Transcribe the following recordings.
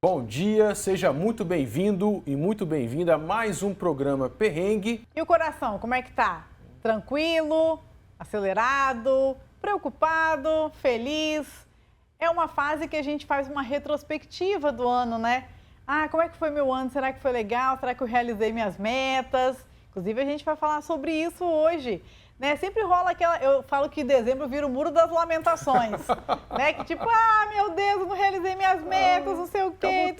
Bom dia, seja muito bem-vindo e muito bem-vinda a mais um programa Perrengue. E o coração, como é que tá? Tranquilo, acelerado, preocupado, feliz? É uma fase que a gente faz uma retrospectiva do ano, né? Ah, como é que foi meu ano? Será que foi legal? Será que eu realizei minhas metas? Inclusive, a gente vai falar sobre isso hoje. Né? Sempre rola aquela... Eu falo que dezembro vira o muro das lamentações. Né? Que tipo, meu Deus, eu não realizei minhas metas, não sei o quê.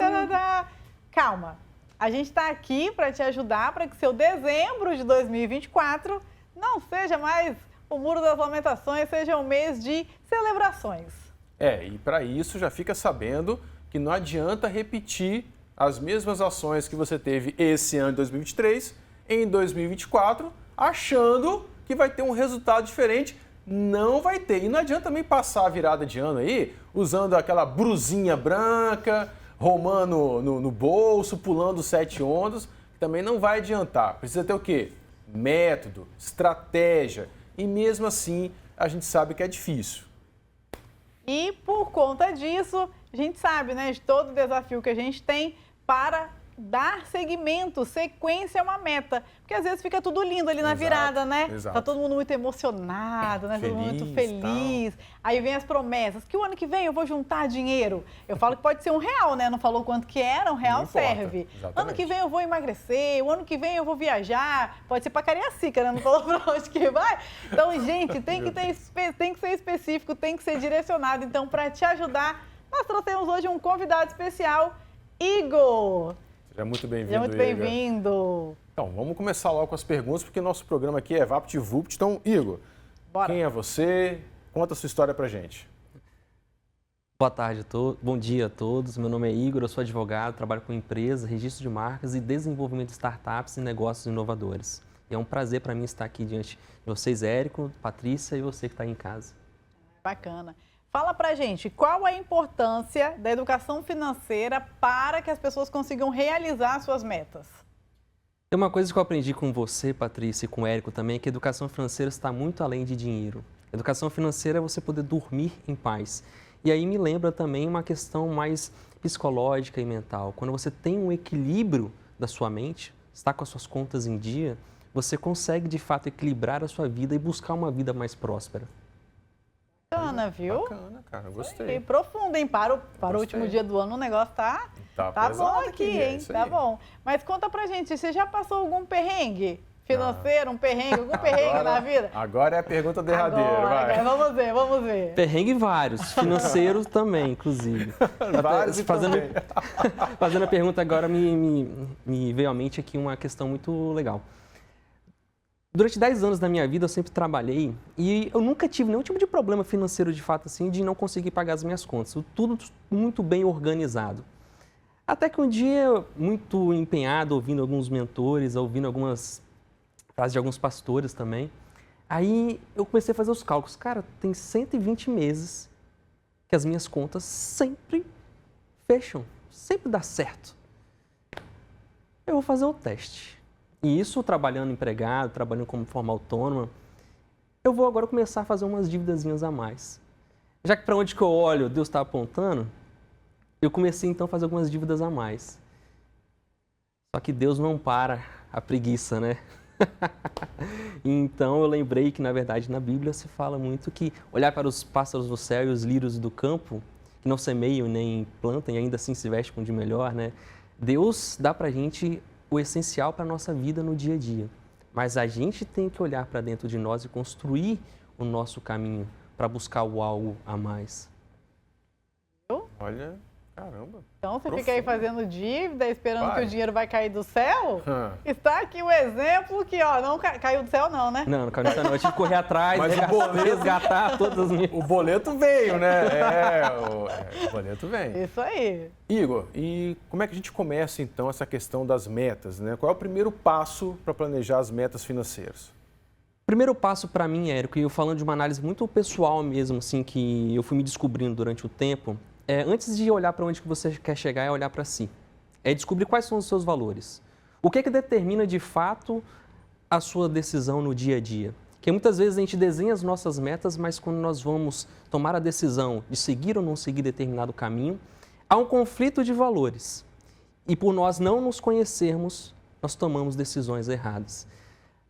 Calma. A gente está aqui para te ajudar para que seu dezembro de 2024 não seja mais o muro das lamentações, seja um mês de celebrações. E para isso já fica sabendo que não adianta repetir as mesmas ações que você teve esse ano de 2023 em 2024, achando que vai ter um resultado diferente. Não vai ter. E não adianta também passar a virada de ano aí usando aquela brusinha branca, romano no bolso, pulando 7 ondas, que também não vai adiantar. Precisa ter o quê? Método, estratégia. E mesmo assim, a gente sabe que é difícil. E por conta disso, a gente sabe, né, de todo o desafio que a gente tem para dar seguimento, sequência é uma meta. Porque às vezes fica tudo lindo ali na virada, né? Exato. Tá todo mundo muito emocionado, né? Todo mundo muito feliz. Aí vem as promessas, que o ano que vem eu vou juntar dinheiro. Eu falo que pode ser R$1, né? Não falou quanto que era, R$1 serve. Ano que vem eu vou emagrecer, o ano que vem eu vou viajar. Pode ser pra Cariacica, né? Não falou pra onde que vai. Então, gente, tem que ser específico, tem que ser direcionado. Então, para te ajudar, nós trouxemos hoje um convidado especial, Igor. Seja muito bem-vindo, Seja muito bem-vindo. Então, vamos começar logo com as perguntas, porque nosso programa aqui é VaptVupt. Então, Igor, bora. Quem é você? Conta a sua história pra gente. Boa tarde a todos, bom dia a todos. Meu nome é Igor, eu sou advogado, trabalho com empresas, registro de marcas e desenvolvimento de startups e negócios inovadores. E é um prazer para mim estar aqui diante de vocês, Érico, Patrícia e você que está aí em casa. Bacana. Fala pra gente, qual a importância da educação financeira para que as pessoas consigam realizar suas metas? Tem uma coisa que eu aprendi com você, Patrícia, e com o Érico também, que a educação financeira está muito além de dinheiro. Educação financeira é você poder dormir em paz. E aí me lembra também uma questão mais psicológica e mental. Quando você tem um equilíbrio da sua mente, está com as suas contas em dia, você consegue de fato equilibrar a sua vida e buscar uma vida mais próspera. Bacana, viu? Bacana, cara, gostei. Profundo, hein? Para o último dia do ano o negócio tá bom aqui, hein? Tá bom. Mas conta pra gente, você já passou algum perrengue financeiro, um perrengue, algum perrengue na vida? Agora é a pergunta derradeira, vai. Vamos ver. Perrengue vários, financeiros também, inclusive. Vários fazendo a pergunta agora, me veio à mente aqui uma questão muito legal. Durante 10 anos da minha vida eu sempre trabalhei e eu nunca tive nenhum tipo de problema financeiro de fato assim, de não conseguir pagar as minhas contas. Tudo muito bem organizado. Até que um dia, muito empenhado, ouvindo alguns mentores, ouvindo algumas frases de alguns pastores também, aí eu comecei a fazer os cálculos. Cara, tem 120 meses que as minhas contas sempre fecham, sempre dá certo. Eu vou fazer um teste. E isso trabalhando empregado, trabalhando como forma autônoma, eu vou agora começar a fazer umas dívidazinhas a mais. Já que para onde que eu olho, Deus está apontando, eu comecei então a fazer algumas dívidas a mais. Só que Deus não para a preguiça, né? Então eu lembrei que, na verdade, na Bíblia se fala muito que olhar para os pássaros do céu e os lírios do campo, que não semeiam nem plantam e ainda assim se vestem com de melhor, né? Deus dá para a gente o essencial para a nossa vida no dia a dia. Mas a gente tem que olhar para dentro de nós e construir o nosso caminho para buscar o algo a mais. Olha, caramba. Então você fica aí fazendo dívida, esperando que o dinheiro vai cair do céu? Está aqui o exemplo que, não caiu do céu não, né? Não caiu do céu não. Eu tive que correr atrás, mas resgatar todas as minhas... O boleto veio, né? O boleto vem. Isso aí. Igor, e como é que a gente começa, então, essa questão das metas, né? Qual é o primeiro passo para planejar as metas financeiras? O primeiro passo para mim, Érico, e eu falando de uma análise muito pessoal mesmo, assim, que eu fui me descobrindo durante o tempo, antes de olhar para onde que você quer chegar, é olhar para si. É descobrir quais são os seus valores. O que determina, de fato, a sua decisão no dia a dia? Porque muitas vezes a gente desenha as nossas metas, mas quando nós vamos tomar a decisão de seguir ou não seguir determinado caminho, Há um conflito de valores e por nós não nos conhecermos, nós tomamos decisões erradas.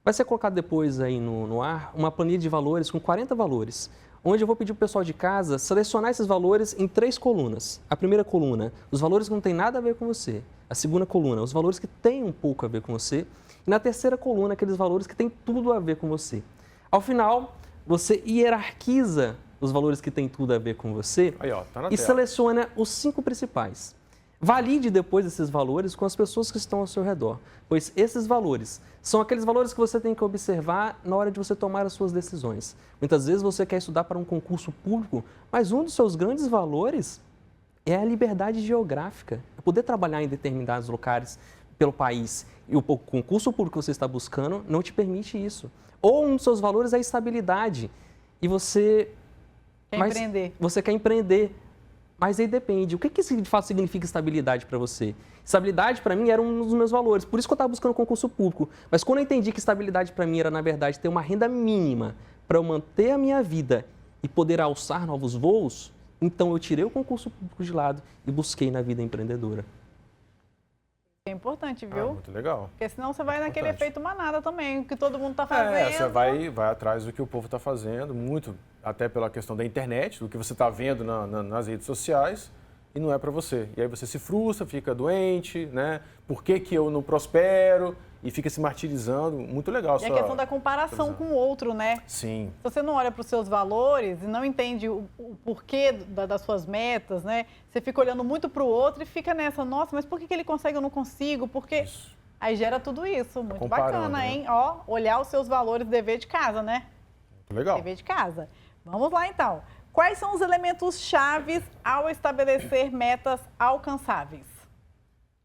Vai ser colocado depois aí no ar uma planilha de valores com 40 valores, onde eu vou pedir para o pessoal de casa selecionar esses valores em 3 colunas. A primeira coluna, os valores que não têm nada a ver com você. A segunda coluna, os valores que têm um pouco a ver com você. E na terceira coluna, aqueles valores que têm tudo a ver com você. Ao final, você hierarquiza os valores que têm tudo a ver com você Aí, ó, tá na e tela. seleciona os 5 principais. Valide depois esses valores com as pessoas que estão ao seu redor, pois esses valores são aqueles valores que você tem que observar na hora de você tomar as suas decisões. Muitas vezes você quer estudar para um concurso público, mas um dos seus grandes valores é a liberdade geográfica, é poder trabalhar em determinados locais pelo país. E o concurso público que você está buscando não te permite isso. Ou um dos seus valores é a estabilidade e você Empreender. Você quer empreender. Mas aí depende. O que de fato significa estabilidade para você? Estabilidade, para mim, era um dos meus valores. Por isso que eu estava buscando concurso público. Mas quando eu entendi que estabilidade, para mim, era, na verdade, ter uma renda mínima para eu manter a minha vida e poder alçar novos voos, então eu tirei o concurso público de lado e busquei na vida empreendedora. É importante, viu? Muito legal. Porque senão você vai naquele importante. efeito manada também, o que todo mundo está fazendo. Você vai atrás do que o povo está fazendo, muito até pela questão da internet, do que você está vendo nas redes sociais, e não é para você. E aí você se frustra, fica doente, né? Por que eu não prospero? E fica se martirizando. Muito legal. E a questão da comparação com o outro, né? Sim. Se você não olha para os seus valores e não entende o porquê das suas metas, né? Você fica olhando muito para o outro e fica nessa, nossa, mas por que ele consegue e eu não consigo? Porque Isso. aí gera tudo isso. Muito comparando, bacana, né? hein? Ó, olhar os seus valores, dever de casa, né? Muito legal. Dever de casa. Vamos lá, então. Quais são os elementos chaves ao estabelecer metas alcançáveis?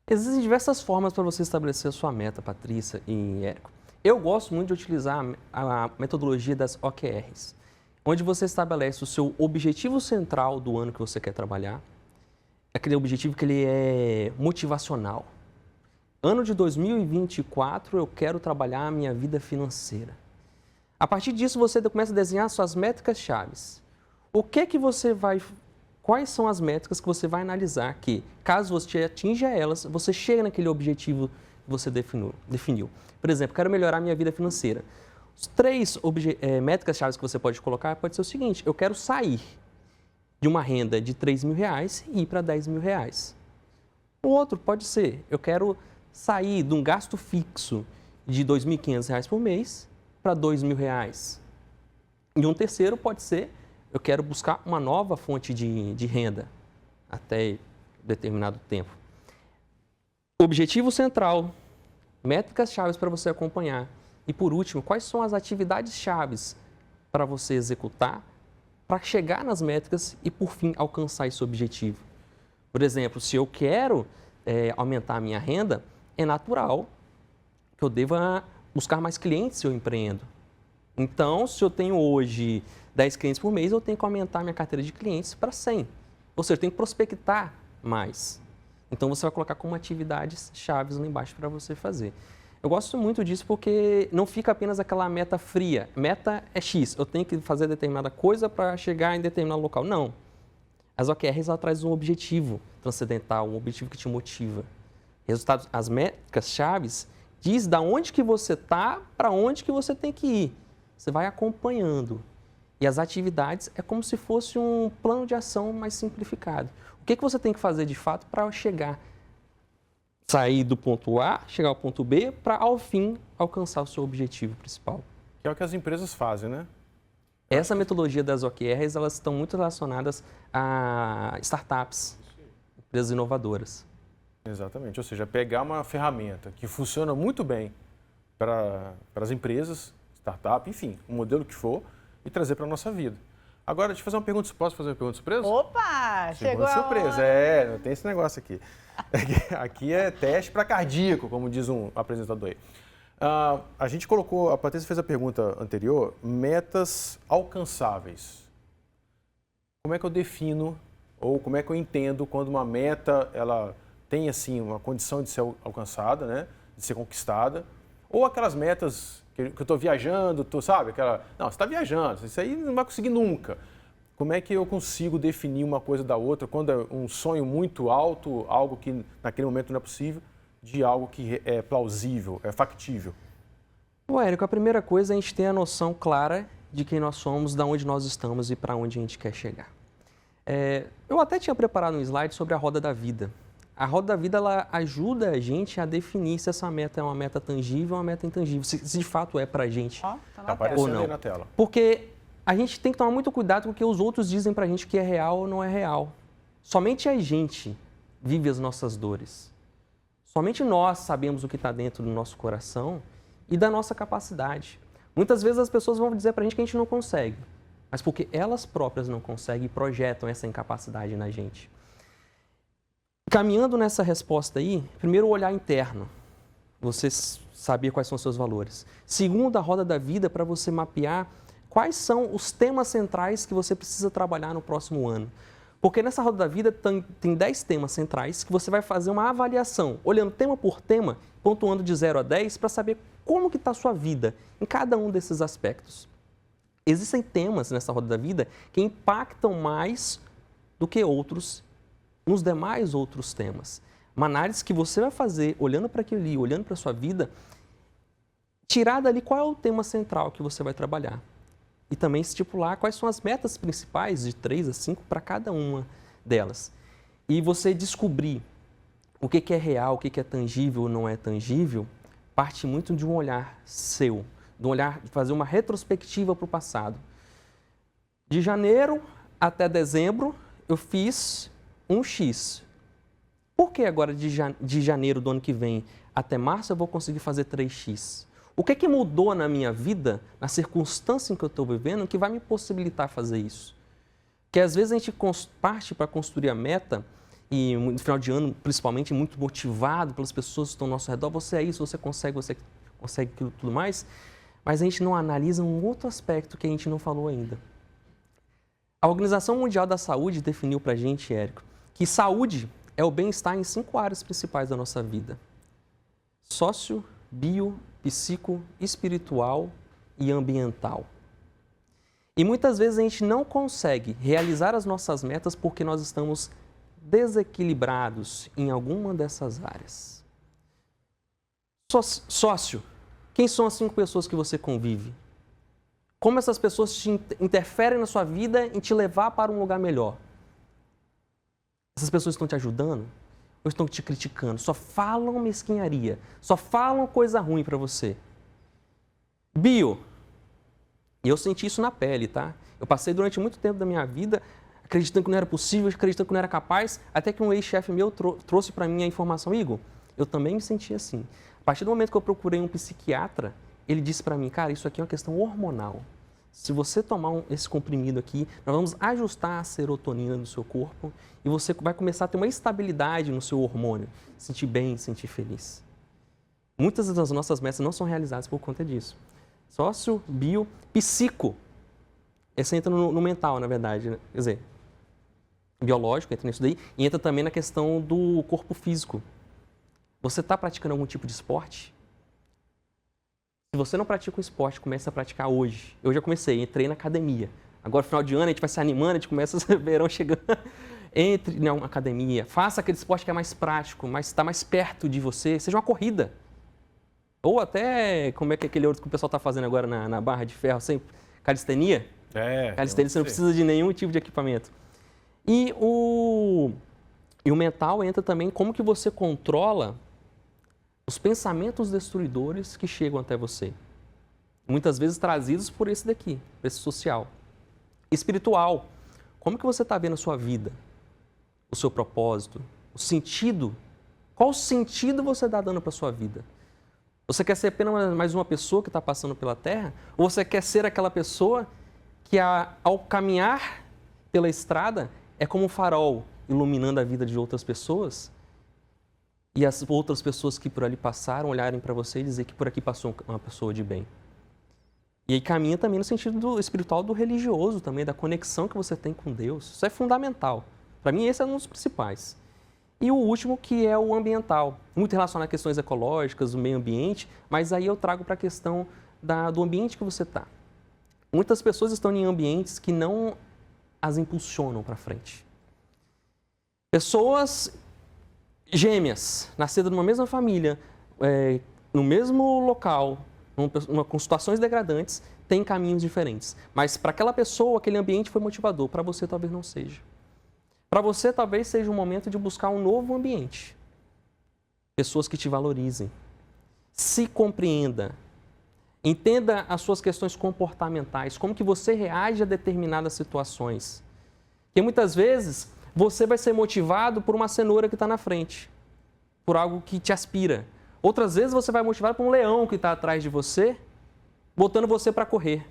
Existem diversas formas para você estabelecer a sua meta, Patrícia e Érico. Eu gosto muito de utilizar a metodologia das OKRs, onde você estabelece o seu objetivo central do ano que você quer trabalhar, aquele objetivo que ele é motivacional. Ano de 2024, eu quero trabalhar a minha vida financeira. A partir disso, você começa a desenhar suas métricas chaves. Quais são as métricas que você vai analisar que, caso você atinja elas, você chega naquele objetivo que você definiu. Por exemplo, quero melhorar minha vida financeira. Os 3 métricas chaves que você pode colocar pode ser o seguinte: eu quero sair de uma renda de R$3.000 e ir para R$10.000. O outro pode ser: eu quero sair de um gasto fixo de R$2.500 por mês para R$2.000. E um terceiro pode ser: eu quero buscar uma nova fonte de renda até determinado tempo. Objetivo central, métricas chaves para você acompanhar. E por último, quais são as atividades chaves para você executar para chegar nas métricas e, por fim, alcançar esse objetivo. Por exemplo, se eu quero aumentar a minha renda, é natural que eu deva buscar mais clientes se eu empreendo. Então, se eu tenho hoje 10 clientes por mês, eu tenho que aumentar minha carteira de clientes para 100. Ou seja, eu tenho que prospectar mais. Então, você vai colocar como atividades chaves lá embaixo para você fazer. Eu gosto muito disso porque não fica apenas aquela meta fria. Meta é X, eu tenho que fazer determinada coisa para chegar em determinado local. Não. As OKRs trazem um objetivo transcendental, um objetivo que te motiva. Resultados, as métricas chaves diz da onde que você está para onde que você tem que ir. Você vai acompanhando. E as atividades é como se fosse um plano de ação mais simplificado. O que você tem que fazer de fato para chegar, sair do ponto A, chegar ao ponto B, para ao fim alcançar o seu objetivo principal. Que é o que as empresas fazem, né? Essa metodologia das OKRs, elas estão muito relacionadas a startups, empresas inovadoras. Exatamente, ou seja, pegar uma ferramenta que funciona muito bem para as empresas, startup, enfim, um modelo que for, e trazer para a nossa vida. Agora, deixa eu fazer uma pergunta, posso fazer uma pergunta surpresa? Opa, chegou a surpresa, hora. Tem esse negócio aqui. Aqui é teste para cardíaco, como diz um apresentador aí. A gente colocou, a Patrícia fez a pergunta anterior, metas alcançáveis. Como é que eu defino, ou como é que eu entendo quando uma meta, ela tem assim uma condição de ser alcançada, né, de ser conquistada, ou aquelas metas que eu estou viajando, sabe? Não, você está viajando, isso aí não vai conseguir nunca. como é que eu consigo definir uma coisa da outra quando é um sonho muito alto, algo que naquele momento não é possível, de algo que é plausível, é factível? Bom, Érico, a primeira coisa é a gente ter a noção clara de quem nós somos, de onde nós estamos e para onde a gente quer chegar. Eu até tinha preparado um slide sobre a roda da vida. A roda da vida, ela ajuda a gente a definir se essa meta é uma meta tangível ou uma meta intangível, se de fato é para a gente Ó, tá Tá na tela. aparecendo ou não. aí na tela. Porque a gente tem que tomar muito cuidado com o que os outros dizem pra gente que é real ou não é real. Somente a gente vive as nossas dores. Somente nós sabemos o que está dentro do nosso coração e da nossa capacidade. Muitas vezes as pessoas vão dizer pra gente que a gente não consegue, mas porque elas próprias não conseguem e projetam essa incapacidade na gente. Caminhando nessa resposta aí, primeiro o olhar interno. Você saber quais são os seus valores. Segundo, a roda da vida para você mapear quais são os temas centrais que você precisa trabalhar no próximo ano. Porque nessa roda da vida tem 10 temas centrais que você vai fazer uma avaliação, olhando tema por tema, pontuando de 0 a 10, para saber como que está a sua vida em cada um desses aspectos. Existem temas nessa roda da vida que impactam mais do que outros nos demais outros temas. Uma análise que você vai fazer, olhando para aquilo ali, olhando para a sua vida, tirar dali qual é o tema central que você vai trabalhar. E também estipular quais são as metas principais, de 3 a 5, para cada uma delas. E você descobrir o que é real, o que é tangível ou não é tangível, parte muito de um olhar seu, de um olhar de fazer uma retrospectiva para o passado. De janeiro até dezembro, eu fiz um X. Por que agora de janeiro do ano que vem até março eu vou conseguir fazer 3x? O que mudou na minha vida, na circunstância em que eu estou vivendo, que vai me possibilitar fazer isso? Que às vezes a gente parte para construir a meta, e no final de ano, principalmente, muito motivado pelas pessoas que estão ao nosso redor, você é isso, você consegue aquilo tudo mais, mas a gente não analisa um outro aspecto que a gente não falou ainda. A Organização Mundial da Saúde definiu para a gente, Érico, que saúde é o bem-estar em 5 áreas principais da nossa vida: sócio, bio, psico, espiritual e ambiental. E muitas vezes a gente não consegue realizar as nossas metas porque nós estamos desequilibrados em alguma dessas áreas. Sócio, quem são as 5 pessoas que você convive? Como essas pessoas te interferem na sua vida em te levar para um lugar melhor? Essas pessoas estão te ajudando ou estão te criticando? Só falam mesquinharia, só falam coisa ruim para você. Bio. E eu senti isso na pele, tá? Eu passei durante muito tempo da minha vida acreditando que não era possível, acreditando que não era capaz, até que um ex-chefe meu trouxe para mim a informação: Igor, eu também me senti assim. A partir do momento que eu procurei um psiquiatra, ele disse para mim: cara, isso aqui é uma questão hormonal. Se você tomar esse comprimido aqui, nós vamos ajustar a serotonina do seu corpo e você vai começar a ter uma estabilidade no seu hormônio, sentir bem, sentir feliz. Muitas das nossas metas não são realizadas por conta disso. Sócio, bio, psico. Esse entra no mental, na verdade, né? Quer dizer, biológico, entra nisso daí, e entra também na questão do corpo físico. Você está praticando algum tipo de esporte? Se você não pratica um esporte, comece a praticar hoje. Eu já comecei, entrei na academia. Agora, final de ano, a gente vai se animando, a gente começa o verão chegando. Entre na academia, faça aquele esporte que é mais prático, mas está mais perto de você, seja uma corrida. Ou até, como é que é aquele outro que o pessoal está fazendo agora na barra de ferro, sempre, calistenia? Calistenia, você não precisa de nenhum tipo de equipamento. E o mental entra também como que você controla os pensamentos destruidores que chegam até você. Muitas vezes trazidos por esse daqui, esse social. Espiritual. Como que você está vendo a sua vida? O seu propósito? O sentido? Qual sentido você está dando para a sua vida? Você quer ser apenas mais uma pessoa que está passando pela Terra? Ou você quer ser aquela pessoa que ao caminhar pela estrada é como um farol iluminando a vida de outras pessoas? E as outras pessoas que por ali passaram olharem para você e dizer que por aqui passou uma pessoa de bem. E aí caminha também no sentido do espiritual, do religioso também, da conexão que você tem com Deus. Isso é fundamental. Para mim, esse é um dos principais. E o último, que é o ambiental. Muito relacionado a questões ecológicas, do meio ambiente, mas aí eu trago para a questão do ambiente que você está. Muitas pessoas estão em ambientes que não as impulsionam para frente. Pessoas gêmeas, nascidas numa mesma família, no mesmo local, com situações degradantes, têm caminhos diferentes. Mas para aquela pessoa, aquele ambiente foi motivador. Para você, talvez não seja. Para você, talvez seja o momento de buscar um novo ambiente. Pessoas que te valorizem. Se compreenda. Entenda as suas questões comportamentais, como que você reage a determinadas situações. Porque muitas vezes você vai ser motivado por uma cenoura que está na frente, por algo que te aspira. Outras vezes você vai motivado por um leão que está atrás de você, botando você para correr.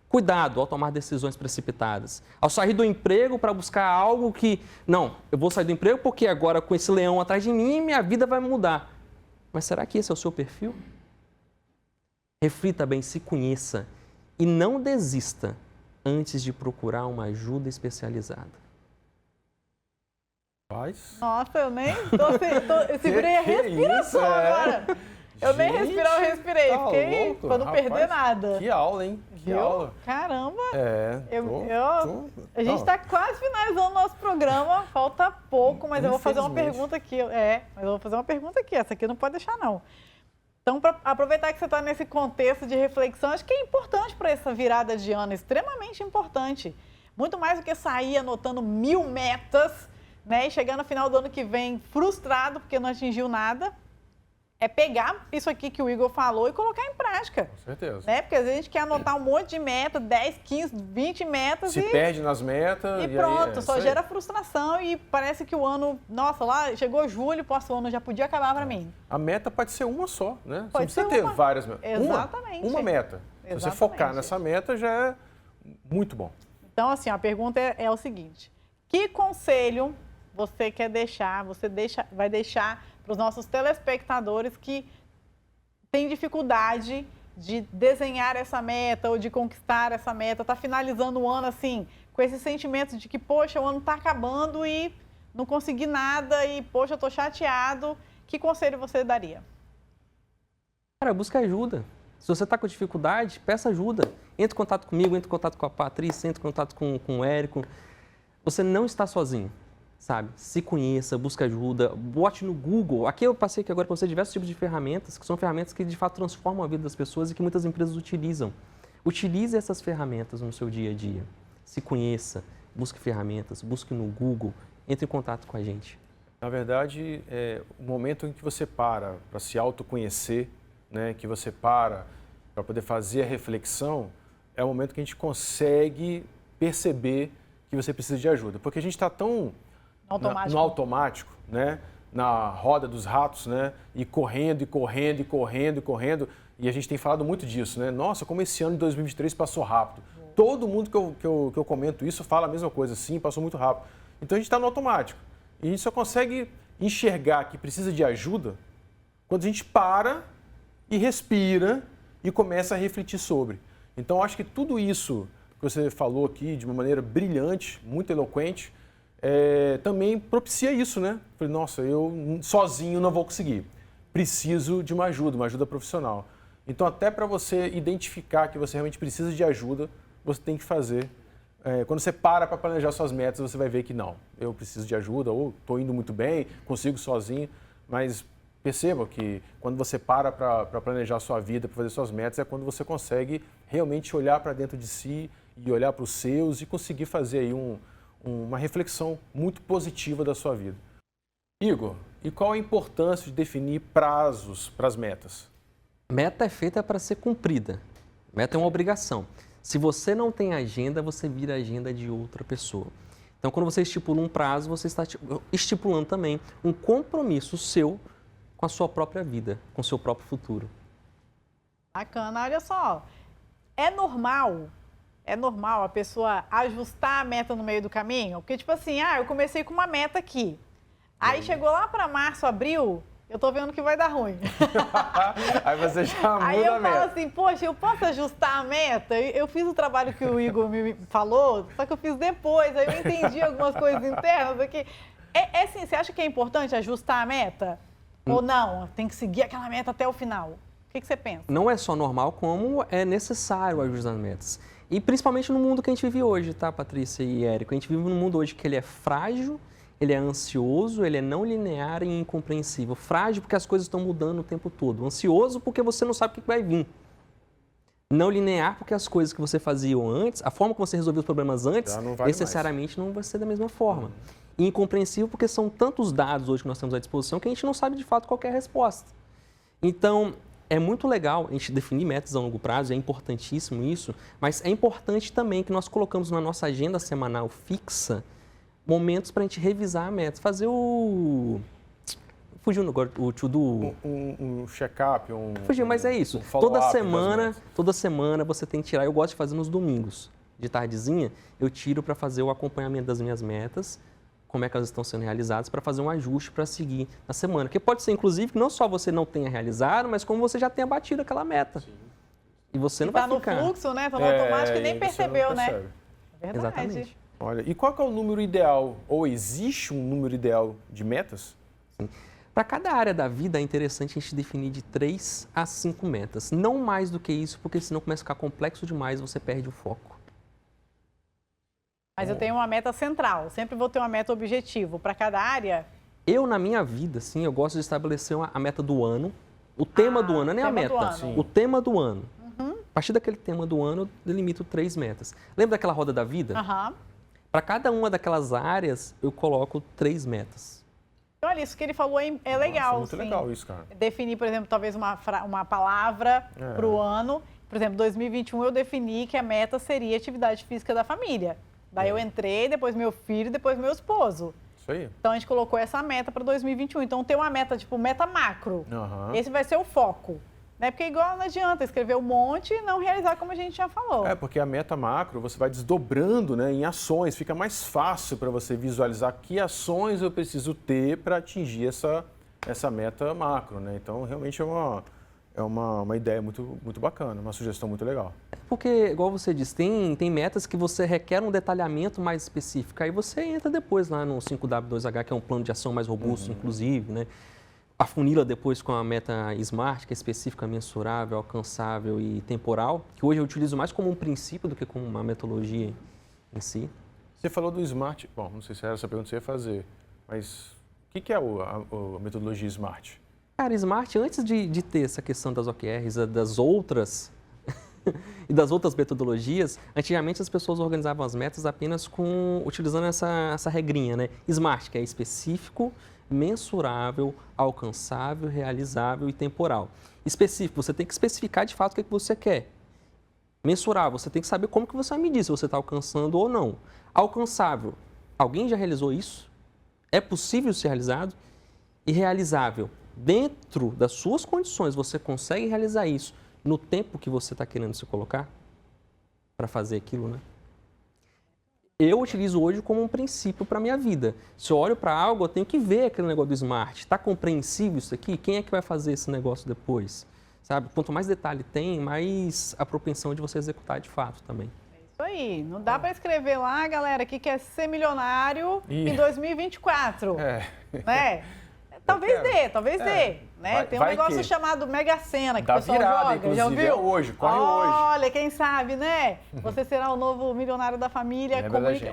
Cuidado ao tomar decisões precipitadas. Ao sair do emprego para buscar algo que... Não, eu vou sair do emprego porque agora com esse leão atrás de mim, minha vida vai mudar. Mas será que esse é o seu perfil? Reflita bem, se conheça e não desista antes de procurar uma ajuda especializada. Nossa, eu nem eu segurei a respiração agora. Eu nem respirar, eu respirei. Tá Fiquei louco, pra não rapaz, perder nada. Que aula, hein? Que Viu? aula. Caramba. A gente Não. está quase finalizando o nosso programa. Falta pouco, mas eu vou fazer uma pergunta aqui. Mas eu vou fazer uma pergunta aqui. Essa aqui não pode deixar, não. Então, para aproveitar que você está nesse contexto de reflexão, acho que é importante para essa virada de ano, extremamente importante. Muito mais do que sair anotando 1000 metas, né? E chegar no final do ano que vem frustrado porque não atingiu nada. É pegar isso aqui que o Igor falou e colocar em prática. Com certeza. Né? Porque às vezes a gente quer anotar um monte de metas, 10, 15, 20 metas Se perde nas metas. e pronto, aí, só gera frustração e parece que o ano... Nossa, lá chegou julho, o ano já podia acabar para mim. A meta pode ser uma só, né? Pode Você não ser precisa uma. ter várias metas. Exatamente. Uma meta. Se você focar nessa meta, já é muito bom. Então, assim, a pergunta é o seguinte. Que conselho você quer deixar, vai deixar para os nossos telespectadores que têm dificuldade de desenhar essa meta ou de conquistar essa meta, está finalizando o ano assim, com esse sentimento de que, poxa, o ano está acabando e não consegui nada e, poxa, eu estou chateado. Que conselho você daria? Cara, busca ajuda. Se você está com dificuldade, peça ajuda. Entre em contato comigo, entre em contato com a Patrícia, entre em contato com o Érico. Você não está sozinho, sabe? Se conheça, busca ajuda, bote no Google. Aqui eu passei aqui agora para você diversos tipos de ferramentas, que são ferramentas que de fato transformam a vida das pessoas e que muitas empresas utilizam. Utilize essas ferramentas no seu dia a dia. Se conheça, busque ferramentas, busque no Google, entre em contato com a gente. Na verdade, o momento em que você para se autoconhecer, né, que você para poder fazer a reflexão, é o momento que a gente consegue perceber que você precisa de ajuda. Porque a gente está tão no automático, né, na roda dos ratos, né, e correndo, e a gente tem falado muito disso, né? Nossa, como esse ano de 2023 passou rápido. Todo mundo que eu comento isso fala a mesma coisa, sim, passou muito rápido. Então a gente está no automático. E a gente só consegue enxergar que precisa de ajuda quando a gente para e respira e começa a refletir sobre. Então, acho que tudo isso que você falou aqui de uma maneira brilhante, muito eloquente, também propicia isso, né? Falei, nossa, eu sozinho não vou conseguir. Preciso de uma ajuda profissional. Então, até para você identificar que você realmente precisa de ajuda, você tem que fazer. Quando você para planejar suas metas, você vai ver que não, eu preciso de ajuda, ou estou indo muito bem, consigo sozinho, mas perceba que quando você para planejar sua vida, para fazer suas metas, é quando você consegue realmente olhar para dentro de si e olhar para os seus e conseguir fazer aí uma reflexão muito positiva da sua vida. Igor, e qual a importância de definir prazos para as metas? Meta é feita para ser cumprida. Meta é uma obrigação. Se você não tem agenda, você vira a agenda de outra pessoa. Então, quando você estipula um prazo, você está estipulando também um compromisso seu com a sua própria vida, com o seu próprio futuro. Bacana, olha só. É normal a pessoa ajustar a meta no meio do caminho? Porque, tipo assim, eu comecei com uma meta aqui. Aí chegou lá para março, abril, eu tô vendo que vai dar ruim. Aí você já muda Aí eu a meta. falo assim, poxa, eu posso ajustar a meta? Eu fiz o trabalho que o Igor me falou, só que eu fiz depois, aí eu entendi algumas coisas internas aqui. Assim, você acha que é importante ajustar a meta? Ou não? Tem que seguir aquela meta até o final? O que você pensa? Não é só normal, como é necessário ajustar as metas. E principalmente no mundo que a gente vive hoje, tá, Patrícia e Érico? A gente vive num mundo hoje que ele é frágil, ele é ansioso, ele é não linear e incompreensível. Frágil porque as coisas estão mudando o tempo todo. Ansioso porque você não sabe o que vai vir. Não linear porque as coisas que você fazia antes, a forma como você resolvia os problemas antes, necessariamente não vai ser da mesma forma. E incompreensível porque são tantos dados hoje que nós temos à disposição que a gente não sabe de fato qual é a resposta. Então, é muito legal a gente definir metas a longo prazo, é importantíssimo isso, mas é importante também que nós colocamos na nossa agenda semanal fixa momentos para a gente revisar a meta, fazer o... Fugiu agora o to-do... Um check-up, Fugiu, mas é isso. Toda semana você tem que tirar, eu gosto de fazer nos domingos, de tardezinha, eu tiro para fazer o acompanhamento das minhas metas, como é que elas estão sendo realizadas, para fazer um ajuste para seguir na semana. Porque pode ser, inclusive, que não só você não tenha realizado, mas como você já tenha batido aquela meta. Sim. E você não vai ficar... Tá no fluxo, né? Tá no automático e nem percebeu, né? É verdade. Exatamente. Olha, e qual que é o número ideal? Ou existe um número ideal de metas? Sim. Para cada área da vida é interessante a gente definir de 3 a 5 metas. Não mais do que isso, porque senão começa a ficar complexo demais e você perde o foco. Mas eu tenho uma meta central, sempre vou ter uma meta objetivo para cada área? Eu, na minha vida, sim, eu gosto de estabelecer a meta do ano. O tema do ano, não é nem a meta. O tema do ano. A partir daquele tema do ano, eu delimito 3 metas. Lembra daquela roda da vida? Para cada uma daquelas áreas, eu coloco 3 metas. Olha, isso que ele falou é legal. Nossa, muito legal isso, cara. Definir, por exemplo, talvez uma palavra para o ano. Por exemplo, 2021 eu defini que a meta seria atividade física da família. Daí eu entrei, depois meu filho, depois meu esposo. Isso aí. Então a gente colocou essa meta para 2021. Então tem uma meta, tipo, meta macro. Esse vai ser o foco. Né? Porque igual não adianta escrever um monte e não realizar como a gente já falou. Porque a meta macro você vai desdobrando, né, em ações. Fica mais fácil para você visualizar que ações eu preciso ter para atingir essa meta macro. Né? Então realmente é uma ideia muito bacana, uma sugestão muito legal. Porque, igual você disse, tem metas que você requer um detalhamento mais específico. Aí você entra depois lá no 5W2H, que é um plano de ação mais robusto, inclusive, né? Afunila depois com a meta SMART, que é específica, mensurável, alcançável e temporal, que hoje eu utilizo mais como um princípio do que como uma metodologia em si. Você falou do SMART, bom, não sei se era essa pergunta que você ia fazer, mas o que é a metodologia SMART? Cara, SMART, antes de ter essa questão das OKRs, das outras e das outras metodologias, antigamente as pessoas organizavam as metas apenas utilizando essa regrinha, né? SMART, que é específico, mensurável, alcançável, realizável e temporal. Específico, você tem que especificar de fato o que você quer. Mensurável, você tem que saber como que você vai medir se você está alcançando ou não. Alcançável, alguém já realizou isso? É possível ser realizado? E realizável, dentro das suas condições, você consegue realizar isso no tempo que você está querendo se colocar para fazer aquilo, né? Eu utilizo hoje como um princípio para a minha vida. Se eu olho para algo, eu tenho que ver aquele negócio do SMART. Está compreensível isso aqui? Quem é que vai fazer esse negócio depois? Sabe? Quanto mais detalhe tem, mais a propensão de você executar de fato também. É isso aí. Não dá para escrever lá, galera, que quer ser milionário em 2024. Né? Talvez dê. Né? Tem um negócio chamado Mega Sena, que o pessoal joga, já viu? Hoje, corre hoje. Olha, quem sabe, né? Você será o novo milionário da família.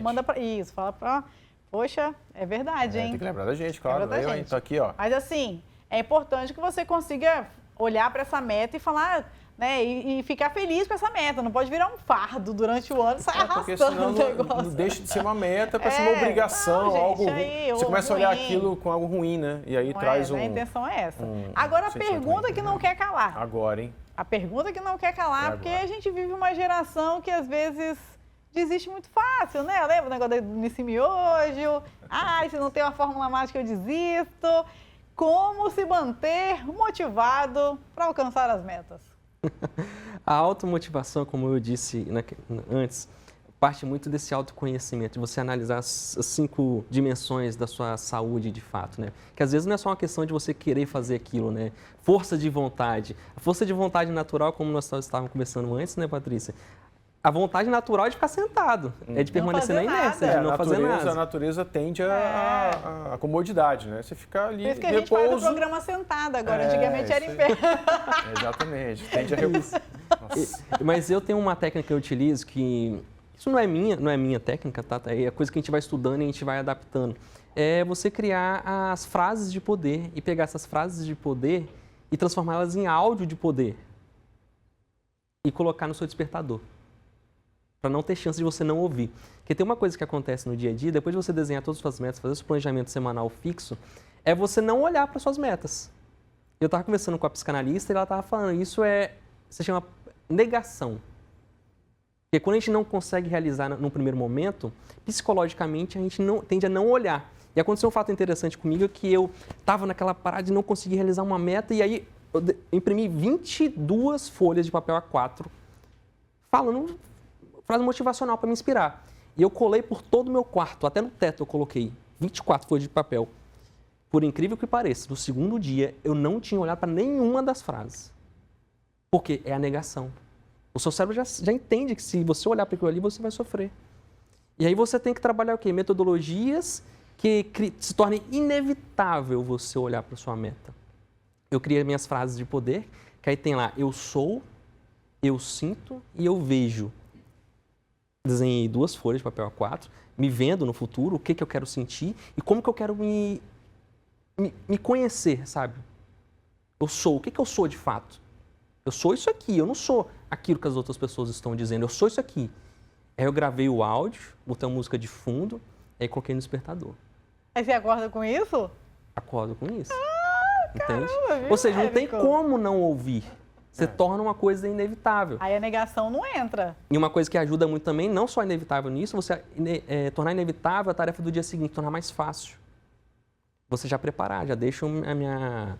Manda para isso, fala para... Poxa, é verdade, hein? Tem que lembrar da gente, claro. Tô aqui, ó. Mas assim, é importante que você consiga olhar para essa meta e falar... Né, e ficar feliz com essa meta. Não pode virar um fardo durante o ano e sair arrastando o negócio. Não deixa de ser uma meta para ser uma obrigação, gente, algo aí, você começa a olhar aquilo com algo ruim, né? E aí traz A intenção é essa. Agora, a pergunta que não quer calar. Agora, hein? A pergunta que não quer calar, porque a gente vive uma geração que às vezes desiste muito fácil, né? Lembra o negócio do Nesse Miojo? Se não tem uma fórmula mágica eu desisto. Como se manter motivado para alcançar as metas? A automotivação, como eu disse antes, parte muito desse autoconhecimento, de você analisar as 5 dimensões da sua saúde de fato, né? Que às vezes não é só uma questão de você querer fazer aquilo, né? Força de vontade. A força de vontade natural, como nós estávamos conversando antes, né, Patrícia? A vontade natural é de ficar sentado, é de permanecer na inércia, de não fazer nada. A natureza tende a comodidade, né? Você fica ali, por isso que a gente faz o programa sentado agora, antigamente era em pé. Exatamente, tende a Mas eu tenho uma técnica que eu utilizo que... Isso não é minha técnica, tá? É coisa que a gente vai estudando e a gente vai adaptando. É você criar as frases de poder e pegar essas frases de poder e transformá-las em áudio de poder e colocar no seu despertador, para não ter chance de você não ouvir. Porque tem uma coisa que acontece no dia a dia, depois de você desenhar todas as suas metas, fazer o seu planejamento semanal fixo, é você não olhar para suas metas. Eu estava conversando com a psicanalista e ela estava falando, isso se chama negação. Porque quando a gente não consegue realizar no primeiro momento, psicologicamente a gente tende a não olhar. E aconteceu um fato interessante comigo, que eu estava naquela parada de não conseguir realizar uma meta, e aí eu imprimi 22 folhas de papel A4, falando frase motivacional para me inspirar. E eu colei por todo o meu quarto, até no teto eu coloquei 24 folhas de papel. Por incrível que pareça, no segundo dia eu não tinha olhado para nenhuma das frases. Porque é a negação. O seu cérebro já entende que se você olhar para aquilo ali, você vai sofrer. E aí você tem que trabalhar o quê? Metodologias que se tornem inevitável você olhar para sua meta. Eu criei minhas frases de poder, que aí tem lá, eu sou, eu sinto e eu vejo. Desenhei 2 folhas de papel A4, me vendo no futuro, o que eu quero sentir e como que eu quero me conhecer, sabe? Eu sou, o que eu sou de fato? Eu sou isso aqui, eu não sou aquilo que as outras pessoas estão dizendo, eu sou isso aqui. Aí eu gravei o áudio, botei uma música de fundo, aí coloquei no despertador. Aí você acorda com isso? Acordo com isso. Caramba, entende? viu, Ou seja, não tem Érico? como não ouvir. Você torna uma coisa inevitável. Aí a negação não entra. E uma coisa que ajuda muito também, não só inevitável nisso, você tornar inevitável a tarefa do dia seguinte, tornar mais fácil. Você já preparar, já deixa a minha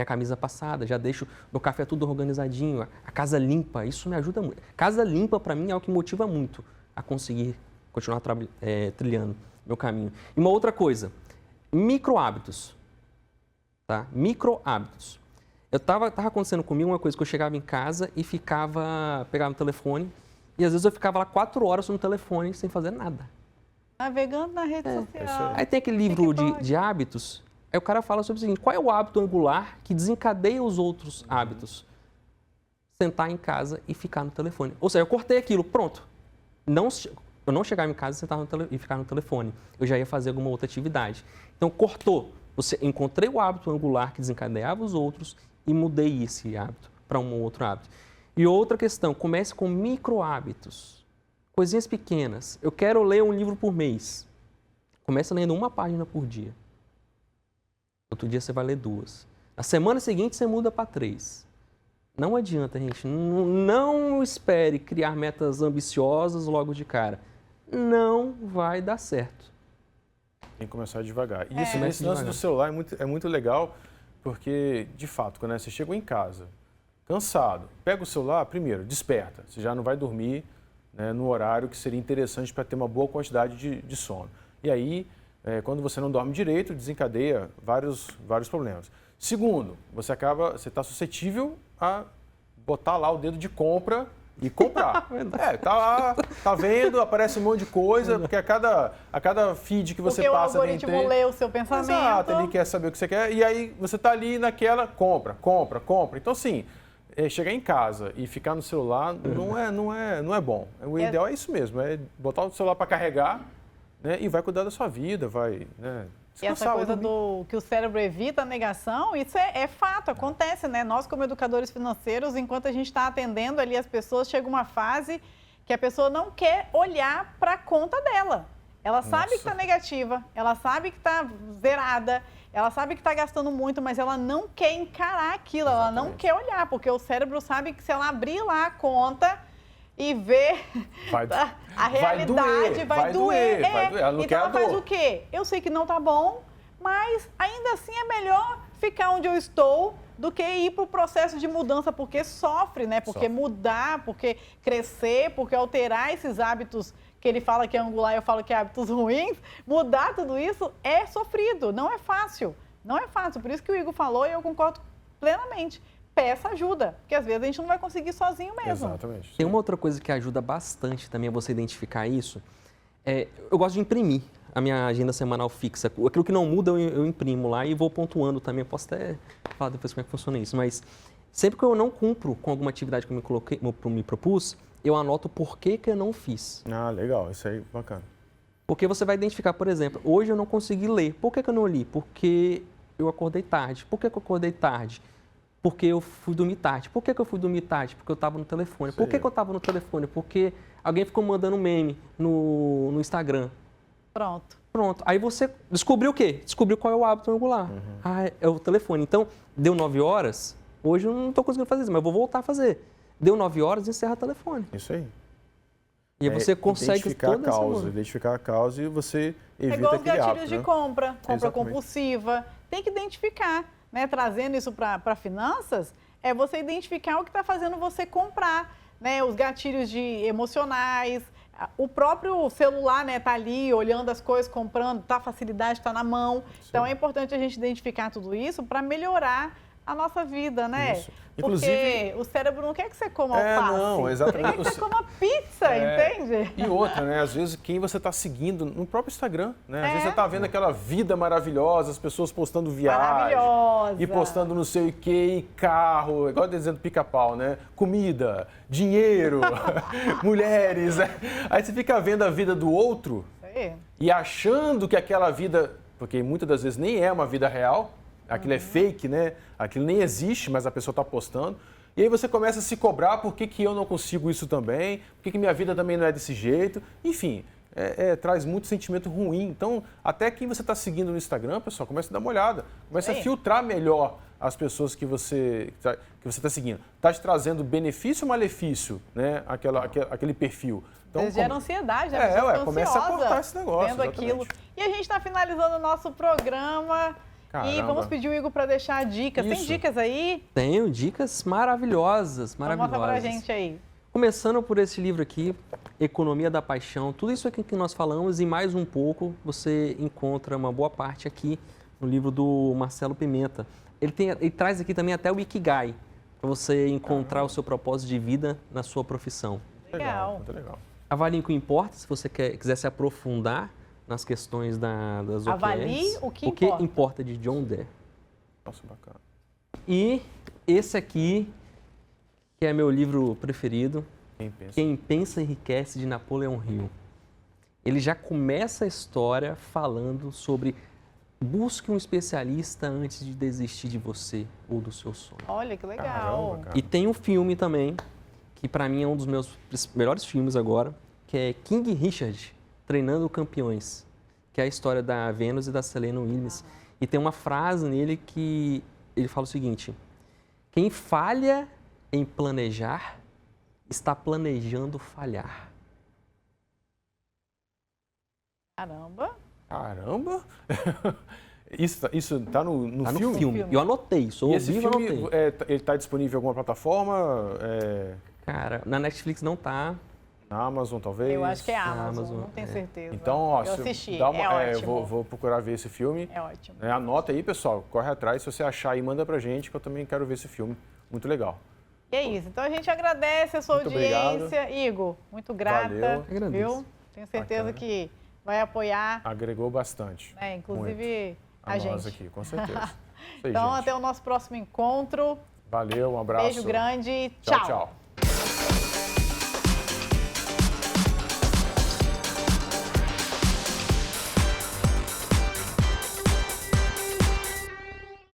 camisa passada, já deixo meu café tudo organizadinho, a casa limpa, isso me ajuda muito. Casa limpa, para mim, é o que motiva muito a conseguir continuar trilhando meu caminho. E uma outra coisa, micro hábitos. Tá? Micro hábitos. Tava acontecendo comigo uma coisa que eu chegava em casa e pegava o telefone e às vezes eu ficava lá 4 horas no telefone sem fazer nada. Navegando na rede social. Aí tem aquele livro de hábitos, aí o cara fala sobre o seguinte, qual é o hábito angular que desencadeia os outros hábitos? Sentar em casa e ficar no telefone. Ou seja, eu cortei aquilo, pronto. Eu não chegava em casa e ficar no telefone. Eu já ia fazer alguma outra atividade. Então, cortou. Encontrei o hábito angular que desencadeava os outros e mudei esse hábito para um outro hábito. E outra questão, comece com micro hábitos. Coisinhas pequenas. Eu quero ler um livro por mês. Comece lendo 1 página por dia. Outro dia você vai ler 2. Na semana seguinte você muda para 3. Não adianta, gente. Não espere criar metas ambiciosas logo de cara. Não vai dar certo. Tem que começar devagar. E isso, esse lance do celular é muito legal, porque, de fato, quando você chegou em casa, cansado, pega o celular, primeiro, desperta. Você já não vai dormir, né, no horário que seria interessante para ter uma boa quantidade de sono. E aí, quando você não dorme direito, desencadeia vários problemas. Segundo, você está suscetível a botar lá o dedo de compra e comprar. Tá lá, tá vendo, aparece um monte de coisa, porque a cada feed que você porque passa... Porque o algoritmo lê o seu pensamento. Exato, ele quer saber o que você quer, e aí você tá ali naquela compra. Então, assim, chegar em casa e ficar no celular não é bom. O ideal é isso mesmo, é botar o celular para carregar, né, e vai cuidar da sua vida, vai... Né, e essa coisa que o cérebro evita a negação, isso é fato, acontece, né? Nós, como educadores financeiros, enquanto a gente está atendendo ali as pessoas, chega uma fase que a pessoa não quer olhar para a conta dela. Ela sabe que está negativa, ela sabe que está zerada, ela sabe que está gastando muito, mas ela não quer encarar aquilo, ela não quer olhar, porque o cérebro sabe que se ela abrir lá a conta e ver a realidade, vai doer. Ela não quer a dor. Então ela faz o quê? Eu sei que não tá bom, mas ainda assim é melhor ficar onde eu estou do que ir para o processo de mudança, porque sofre, né? Porque mudar, porque crescer, porque alterar esses hábitos que ele fala que é angular, eu falo que é hábitos ruins, mudar tudo isso é sofrido, não é fácil. Não é fácil, por isso que o Igor falou e eu concordo plenamente. Peça ajuda, porque às vezes a gente não vai conseguir sozinho mesmo. Exatamente. Tem uma outra coisa que ajuda bastante também a você identificar isso. Eu gosto de imprimir a minha agenda semanal fixa. Aquilo que não muda, eu imprimo lá e vou pontuando também. Eu posso até falar depois como é que funciona isso. Mas Sempre que eu não cumpro com alguma atividade que eu me propus, eu anoto por que eu não fiz. Ah, legal, isso aí, bacana. Porque você vai identificar, por exemplo, hoje eu não consegui ler. Por que eu não li? Porque eu acordei tarde. Por que eu acordei tarde? Porque eu fui dormir tarde. Por que eu fui dormir tarde? Porque eu estava no telefone. Por que eu estava no telefone? Porque alguém ficou mandando um meme no Instagram. Pronto. Aí você descobriu o quê? Descobriu qual é o hábito angular. Ah, é o telefone. Então, deu 9 horas, hoje eu não estou conseguindo fazer isso, mas eu vou voltar a fazer. Deu 9 horas, encerra o telefone. Isso aí. E aí você consegue identificar a causa e você evita igual os aquele gatilhos hábito, de né? compra Exatamente. compulsiva. Tem que identificar, né? Trazendo isso para finanças, é você identificar o que está fazendo você comprar, né? Os gatilhos emocionais, o próprio celular, né? Tá ali olhando as coisas, comprando, tá facilidade, está na mão. Sim. Então é importante a gente identificar tudo isso para melhorar a nossa vida, né? Isso. Porque o cérebro não quer que você coma alface. Não, exatamente. Ele quer que você coma pizza, entende? E outra, né? Às vezes quem você está seguindo no próprio Instagram, né? Às vezes você está vendo aquela vida maravilhosa, as pessoas postando viagem. E postando não sei o que, e carro, igual dizendo pica-pau, né? Comida, dinheiro, mulheres. Né? Aí você fica vendo a vida do outro e achando que aquela vida, porque muitas das vezes nem é uma vida real, aquilo é fake, né? Aquilo nem existe, mas a pessoa está postando. E aí você começa a se cobrar por que eu não consigo isso também, por que minha vida também não é desse jeito. Enfim, traz muito sentimento ruim. Então, até quem você está seguindo no Instagram, pessoal, começa a dar uma olhada. Começa a filtrar melhor as pessoas que você está seguindo. Está te trazendo benefício ou malefício, né? Aquele perfil. Então, gera ansiedade, né? Começa a cortar esse negócio. Vendo aquilo. E a gente está finalizando o nosso programa. Caramba. E vamos pedir o Igor para deixar dicas. Tem dicas aí? Tenho dicas maravilhosas. Mostra pra gente aí. Começando por esse livro aqui, Economia da Paixão. Tudo isso aqui que nós falamos e mais um pouco, você encontra uma boa parte aqui no livro do Marcelo Pimenta. Ele traz aqui também até o Ikigai, para você encontrar o seu propósito de vida na sua profissão. Legal. Muito legal. Avalie o que importa, se você quiser se aprofundar nas questões das OKRs. Avalie o que importa de John Dare. Nossa, bacana. E esse aqui, que é meu livro preferido, Quem Pensa Enriquece, de Napoleão Hill. Ele já começa a história falando sobre busque um especialista antes de desistir de você ou do seu sonho. Olha, que legal. E tem um filme também, que para mim é um dos meus melhores filmes agora, que é King Richard, Treinando Campeões, que é a história da Venus e da Serena Williams. E tem uma frase nele que ele fala o seguinte: quem falha em planejar, está planejando falhar. Caramba! Isso tá no filme? No filme. Eu anotei, esse filme, ele está disponível em alguma plataforma? Cara, na Netflix não tá. Na Amazon, talvez? Eu acho que é Amazon, não tenho certeza. Então, ó, eu assisti, ótimo. Eu vou procurar ver esse filme. É ótimo. Anota aí, pessoal, corre atrás. Se você achar aí, manda pra gente, que eu também quero ver esse filme. Muito legal. E é isso. Então, a gente agradece a sua audiência. Obrigado. Igor, muito grata. Valeu. Agradeço. Tenho certeza que vai apoiar. Agregou bastante. Inclusive a gente. Nós aqui, com certeza. Isso aí, então, gente. até o nosso próximo encontro. Valeu, um abraço. Beijo grande. Tchau, tchau.